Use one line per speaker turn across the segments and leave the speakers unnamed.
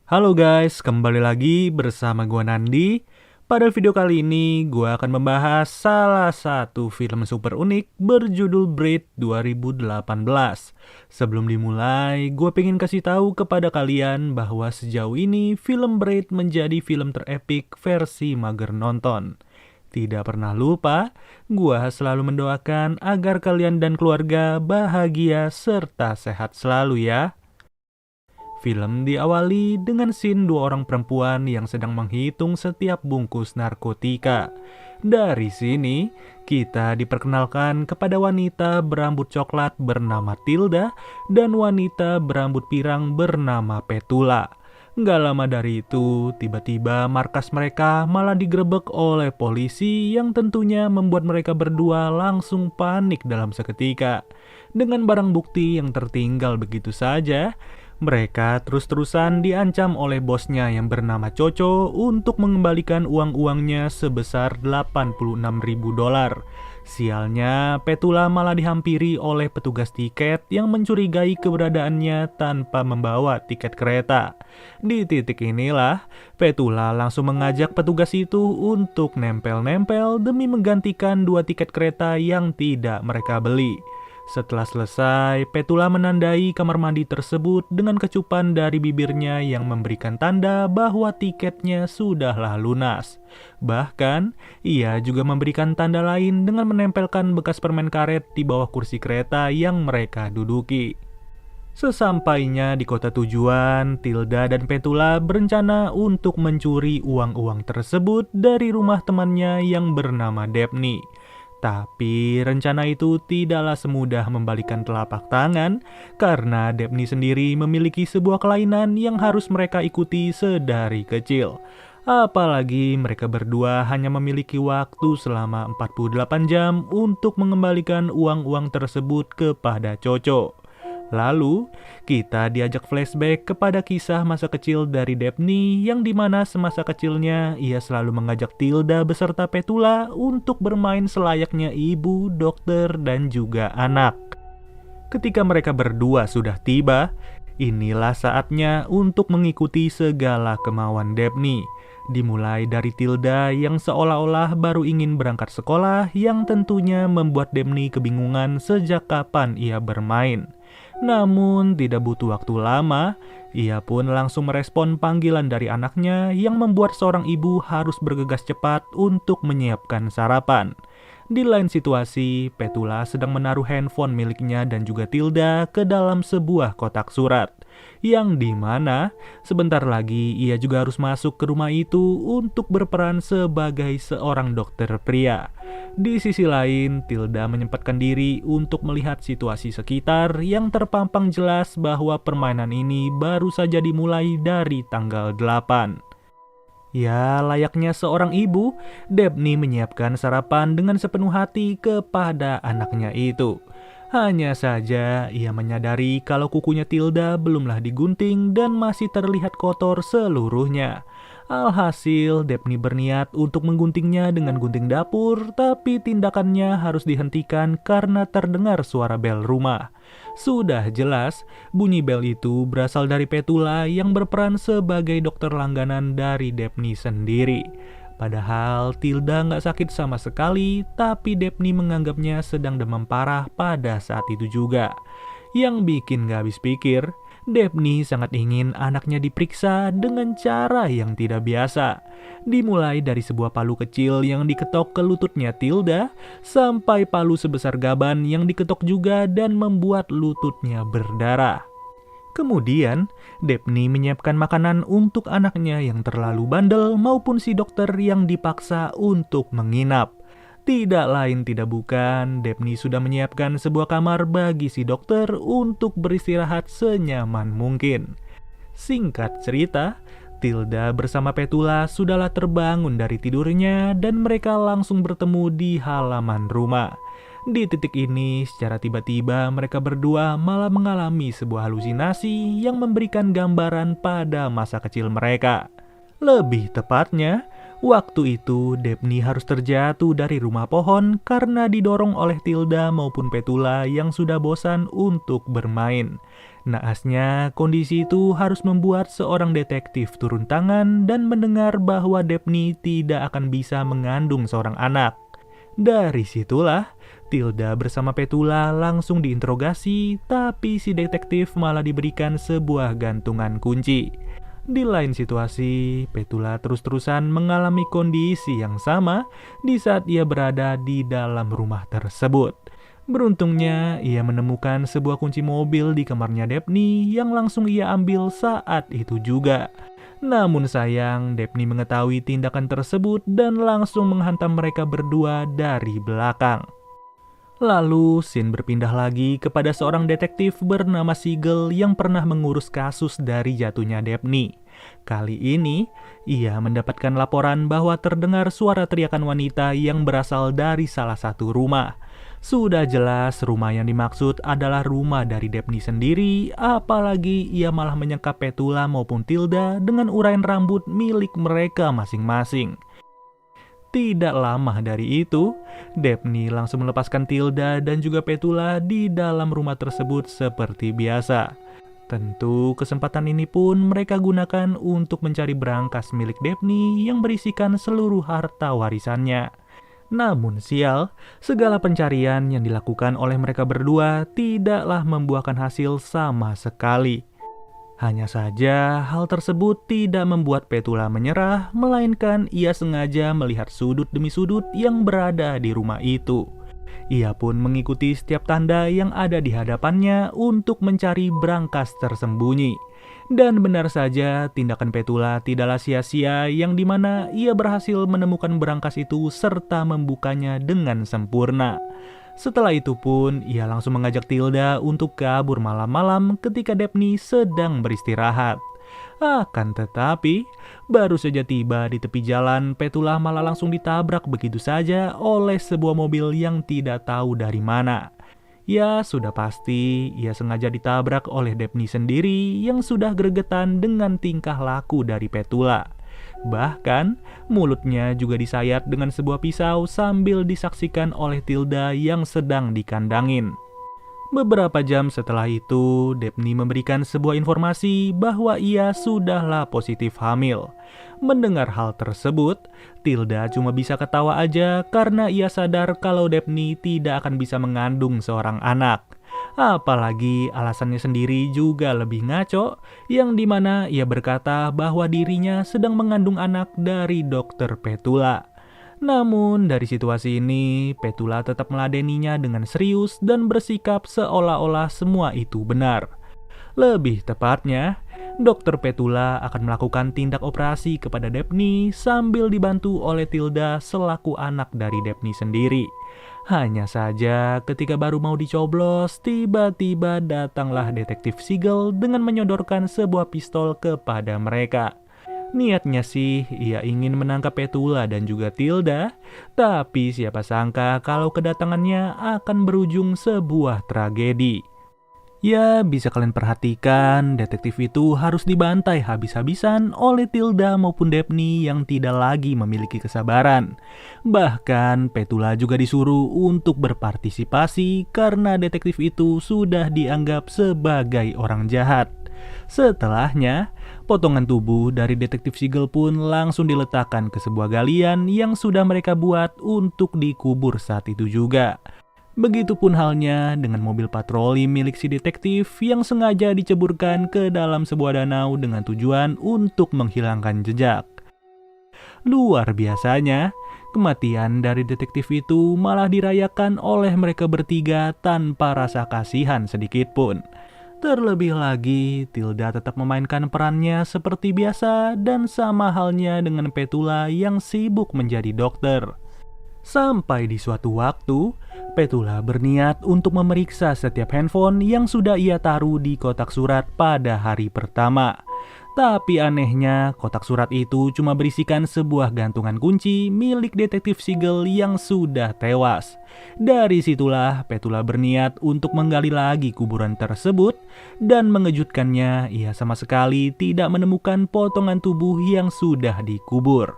Halo guys, kembali lagi bersama gua Nandi. Pada video kali ini, gua akan membahas salah satu film super unik berjudul Braid 2018. Sebelum dimulai, gua pengen kasih tahu kepada kalian bahwa sejauh ini film Braid menjadi film terepik versi mager nonton. Tidak pernah lupa, gua selalu mendoakan agar kalian dan keluarga bahagia serta sehat selalu ya. Film diawali dengan scene dua orang perempuan yang sedang menghitung setiap bungkus narkotika. Dari sini, kita diperkenalkan kepada wanita berambut coklat bernama Tilda dan wanita berambut pirang bernama Petula. Nggak lama dari itu, tiba-tiba markas mereka malah digerebek oleh polisi yang tentunya membuat mereka berdua langsung panik dalam seketika. Dengan barang bukti yang tertinggal begitu saja, mereka terus-terusan diancam oleh bosnya yang bernama Coco untuk mengembalikan uang-uangnya sebesar $86.000. Sialnya, Petula malah dihampiri oleh petugas tiket yang mencurigai keberadaannya tanpa membawa tiket kereta. Di titik inilah, Petula langsung mengajak petugas itu untuk nempel-nempel demi menggantikan dua tiket kereta yang tidak mereka beli. Setelah selesai, Petula menandai kamar mandi tersebut dengan kecupan dari bibirnya yang memberikan tanda bahwa tiketnya sudahlah lunas. Bahkan, ia juga memberikan tanda lain dengan menempelkan bekas permen karet di bawah kursi kereta yang mereka duduki. Sesampainya di kota tujuan, Tilda dan Petula berencana untuk mencuri uang-uang tersebut dari rumah temannya yang bernama Daphne. Tapi rencana itu tidaklah semudah membalikan telapak tangan karena Daphne sendiri memiliki sebuah kelainan yang harus mereka ikuti sedari kecil. Apalagi mereka berdua hanya memiliki waktu selama 48 jam untuk mengembalikan uang-uang tersebut kepada Coco. Lalu, kita diajak flashback kepada kisah masa kecil dari Daphne yang dimana semasa kecilnya ia selalu mengajak Tilda beserta Petula untuk bermain selayaknya ibu, dokter, dan juga anak. Ketika mereka berdua sudah tiba, inilah saatnya untuk mengikuti segala kemauan Daphne. Dimulai dari Tilda yang seolah-olah baru ingin berangkat sekolah yang tentunya membuat Daphne kebingungan sejak kapan ia bermain. Namun tidak butuh waktu lama, ia pun langsung merespon panggilan dari anaknya yang membuat seorang ibu harus bergegas cepat untuk menyiapkan sarapan. Di lain situasi, Petula sedang menaruh handphone miliknya dan juga Tilda ke dalam sebuah kotak surat. Yang dimana sebentar lagi ia juga harus masuk ke rumah itu untuk berperan sebagai seorang dokter pria. Di sisi lain, Tilda menyempatkan diri untuk melihat situasi sekitar yang terpampang jelas bahwa permainan ini baru saja dimulai dari tanggal 8. Ya, layaknya seorang ibu, Daphne menyiapkan sarapan dengan sepenuh hati kepada anaknya itu. Hanya saja, ia menyadari kalau kukunya Tilda belumlah digunting dan masih terlihat kotor seluruhnya. Alhasil, Daphne berniat untuk mengguntingnya dengan gunting dapur, tapi tindakannya harus dihentikan karena terdengar suara bel rumah. Sudah jelas, bunyi bel itu berasal dari Petula yang berperan sebagai dokter langganan dari Daphne sendiri. Padahal Tilda nggak sakit sama sekali, tapi Daphne menganggapnya sedang demam parah pada saat itu juga. Yang bikin nggak habis pikir, Daphne sangat ingin anaknya diperiksa dengan cara yang tidak biasa. Dimulai dari sebuah palu kecil yang diketok ke lututnya Tilda, sampai palu sebesar gaban yang diketok juga dan membuat lututnya berdarah. Kemudian, Daphne menyiapkan makanan untuk anaknya yang terlalu bandel maupun si dokter yang dipaksa untuk menginap. Tidak lain tidak bukan, Daphne sudah menyiapkan sebuah kamar bagi si dokter untuk beristirahat senyaman mungkin. Singkat cerita, Tilda bersama Petula sudahlah terbangun dari tidurnya dan mereka langsung bertemu di halaman rumah. Di titik ini, secara tiba-tiba mereka berdua malah mengalami sebuah halusinasi yang memberikan gambaran pada masa kecil mereka. Lebih tepatnya, waktu itu Daphne harus terjatuh dari rumah pohon karena didorong oleh Tilda maupun Petula yang sudah bosan untuk bermain. Naasnya, kondisi itu harus membuat seorang detektif turun tangan dan mendengar bahwa Daphne tidak akan bisa mengandung seorang anak. Dari situlah, Tilda bersama Petula langsung diinterogasi, tapi si detektif malah diberikan sebuah gantungan kunci. Di lain situasi, Petula terus-terusan mengalami kondisi yang sama di saat ia berada di dalam rumah tersebut. Beruntungnya, ia menemukan sebuah kunci mobil di kamarnya Daphne yang langsung ia ambil saat itu juga. Namun sayang, Daphne mengetahui tindakan tersebut dan langsung menghantam mereka berdua dari belakang. Lalu, scene berpindah lagi kepada seorang detektif bernama Sigel yang pernah mengurus kasus dari jatuhnya Daphne. Kali ini, ia mendapatkan laporan bahwa terdengar suara teriakan wanita yang berasal dari salah satu rumah. Sudah jelas rumah yang dimaksud adalah rumah dari Daphne sendiri, apalagi ia malah menyangka Petula maupun Tilda dengan uraian rambut milik mereka masing-masing. Tidak lama dari itu, Daphne langsung melepaskan Tilda dan juga Petula di dalam rumah tersebut seperti biasa. Tentu kesempatan ini pun mereka gunakan untuk mencari berangkas milik Daphne yang berisikan seluruh harta warisannya. Namun sial, segala pencarian yang dilakukan oleh mereka berdua tidaklah membuahkan hasil sama sekali. Hanya saja hal tersebut tidak membuat Petula menyerah, melainkan ia sengaja melihat sudut demi sudut yang berada di rumah itu. Ia pun mengikuti setiap tanda yang ada di hadapannya untuk mencari berangkas tersembunyi. Dan benar saja, tindakan Petula tidaklah sia-sia, yang dimana ia berhasil menemukan berangkas itu serta membukanya dengan sempurna. Setelah itu pun, ia langsung mengajak Tilda untuk kabur malam-malam ketika Daphne sedang beristirahat. Akan tetapi, baru saja tiba di tepi jalan, Petula malah langsung ditabrak begitu saja oleh sebuah mobil yang tidak tahu dari mana. Ya, sudah pasti ia sengaja ditabrak oleh Daphne sendiri yang sudah gregetan dengan tingkah laku dari Petula. Bahkan, mulutnya juga disayat dengan sebuah pisau sambil disaksikan oleh Tilda yang sedang dikandangin. Beberapa jam setelah itu, Daphne memberikan sebuah informasi bahwa ia sudahlah positif hamil. Mendengar hal tersebut, Tilda cuma bisa ketawa aja karena ia sadar kalau Daphne tidak akan bisa mengandung seorang anak. Apalagi alasannya sendiri juga lebih ngaco, yang dimana ia berkata bahwa dirinya sedang mengandung anak dari dokter Petula. Namun dari situasi ini, Petula tetap meladeninya dengan serius dan bersikap seolah-olah semua itu benar. Lebih tepatnya, dokter Petula akan melakukan tindak operasi kepada Daphne sambil dibantu oleh Tilda selaku anak dari Daphne sendiri. Hanya saja ketika baru mau dicoblos, tiba-tiba datanglah detektif Sigel dengan menyodorkan sebuah pistol kepada mereka. Niatnya sih ia ingin menangkap Petula dan juga Tilda, tapi siapa sangka kalau kedatangannya akan berujung sebuah tragedi. Ya, bisa kalian perhatikan, detektif itu harus dibantai habis-habisan oleh Tilda maupun Daphne yang tidak lagi memiliki kesabaran. Bahkan, Petula juga disuruh untuk berpartisipasi karena detektif itu sudah dianggap sebagai orang jahat. Setelahnya, potongan tubuh dari detektif Sigel pun langsung diletakkan ke sebuah galian yang sudah mereka buat untuk dikubur saat itu juga. Begitupun halnya dengan mobil patroli milik si detektif yang sengaja diceburkan ke dalam sebuah danau dengan tujuan untuk menghilangkan jejak. Luar biasanya, kematian dari detektif itu malah dirayakan oleh mereka bertiga tanpa rasa kasihan sedikitpun. Terlebih lagi, Tilda tetap memainkan perannya seperti biasa dan sama halnya dengan Petula yang sibuk menjadi dokter. Sampai di suatu waktu, Petula berniat untuk memeriksa setiap handphone yang sudah ia taruh di kotak surat pada hari pertama. Tapi anehnya, kotak surat itu cuma berisikan sebuah gantungan kunci milik detektif Sigel yang sudah tewas. Dari situlah Petula berniat untuk menggali lagi kuburan tersebut, dan mengejutkannya ia sama sekali tidak menemukan potongan tubuh yang sudah dikubur.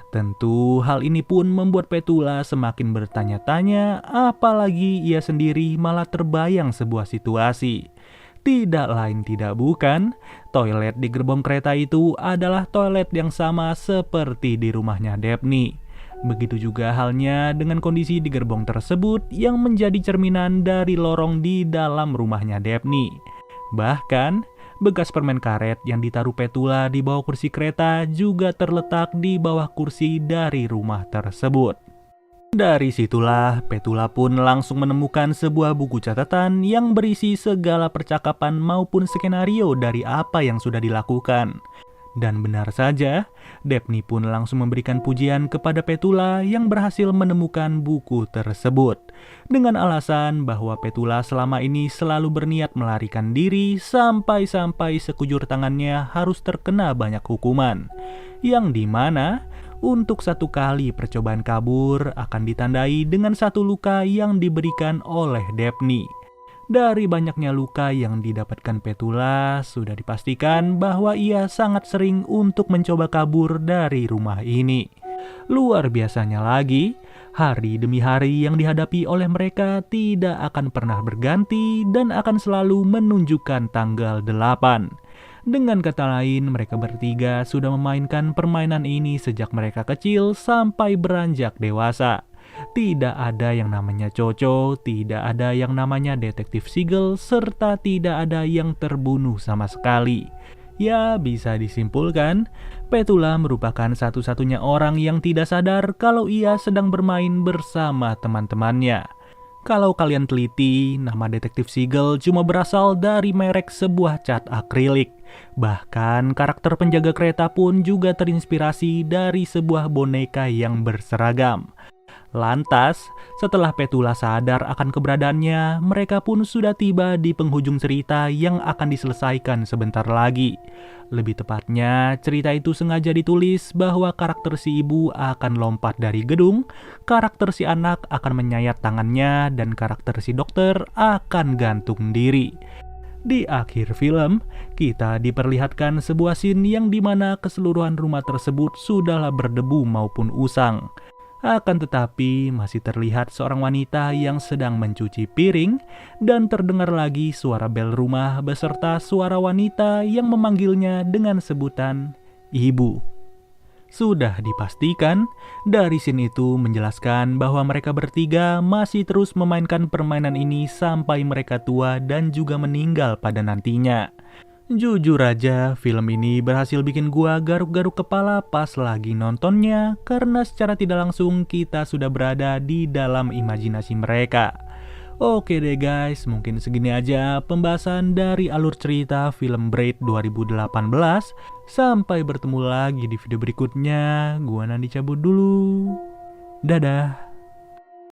Tentu hal ini pun membuat Petula semakin bertanya-tanya, apalagi ia sendiri malah terbayang sebuah situasi. Tidak lain tidak bukan, toilet di gerbong kereta itu adalah toilet yang sama seperti di rumahnya Daphne. Begitu juga halnya dengan kondisi di gerbong tersebut yang menjadi cerminan dari lorong di dalam rumahnya Daphne. Bahkan, bekas permen karet yang ditaruh Petula di bawah kursi kereta juga terletak di bawah kursi dari rumah tersebut. Dari situlah, Petula pun langsung menemukan sebuah buku catatan yang berisi segala percakapan maupun skenario dari apa yang sudah dilakukan. Dan benar saja, Daphne pun langsung memberikan pujian kepada Petula yang berhasil menemukan buku tersebut. Dengan alasan bahwa Petula selama ini selalu berniat melarikan diri sampai-sampai sekujur tangannya harus terkena banyak hukuman. Yang dimana untuk satu kali percobaan kabur akan ditandai dengan satu luka yang diberikan oleh Daphne. Dari banyaknya luka yang didapatkan Petula, sudah dipastikan bahwa ia sangat sering untuk mencoba kabur dari rumah ini. Luar biasanya lagi, hari demi hari yang dihadapi oleh mereka tidak akan pernah berganti dan akan selalu menunjukkan tanggal 8. Dengan kata lain, mereka bertiga sudah memainkan permainan ini sejak mereka kecil sampai beranjak dewasa. Tidak ada yang namanya Coco, tidak ada yang namanya Detektif Sigel, serta tidak ada yang terbunuh sama sekali. Ya, bisa disimpulkan, Petula merupakan satu-satunya orang yang tidak sadar kalau ia sedang bermain bersama teman-temannya. Kalau kalian teliti, nama Detektif Sigel cuma berasal dari merek sebuah cat akrilik. Bahkan karakter penjaga kereta pun juga terinspirasi dari sebuah boneka yang berseragam. Lantas, setelah Petula sadar akan keberadaannya, mereka pun sudah tiba di penghujung cerita yang akan diselesaikan sebentar lagi. Lebih tepatnya, cerita itu sengaja ditulis bahwa karakter si ibu akan lompat dari gedung, karakter si anak akan menyayat tangannya, dan karakter si dokter akan gantung diri. Di akhir film, kita diperlihatkan sebuah scene yang dimana keseluruhan rumah tersebut sudahlah berdebu maupun usang. Akan tetapi masih terlihat seorang wanita yang sedang mencuci piring dan terdengar lagi suara bel rumah beserta suara wanita yang memanggilnya dengan sebutan ibu. Sudah dipastikan, dari scene itu menjelaskan bahwa mereka bertiga masih terus memainkan permainan ini sampai mereka tua dan juga meninggal pada nantinya. Jujur aja, film ini berhasil bikin gua garuk-garuk kepala pas lagi nontonnya karena secara tidak langsung kita sudah berada di dalam imajinasi mereka. Oke deh guys, mungkin segini aja pembahasan dari alur cerita film Braid 2018. Sampai bertemu lagi di video berikutnya. Gua Nandi cabut dulu. Dadah.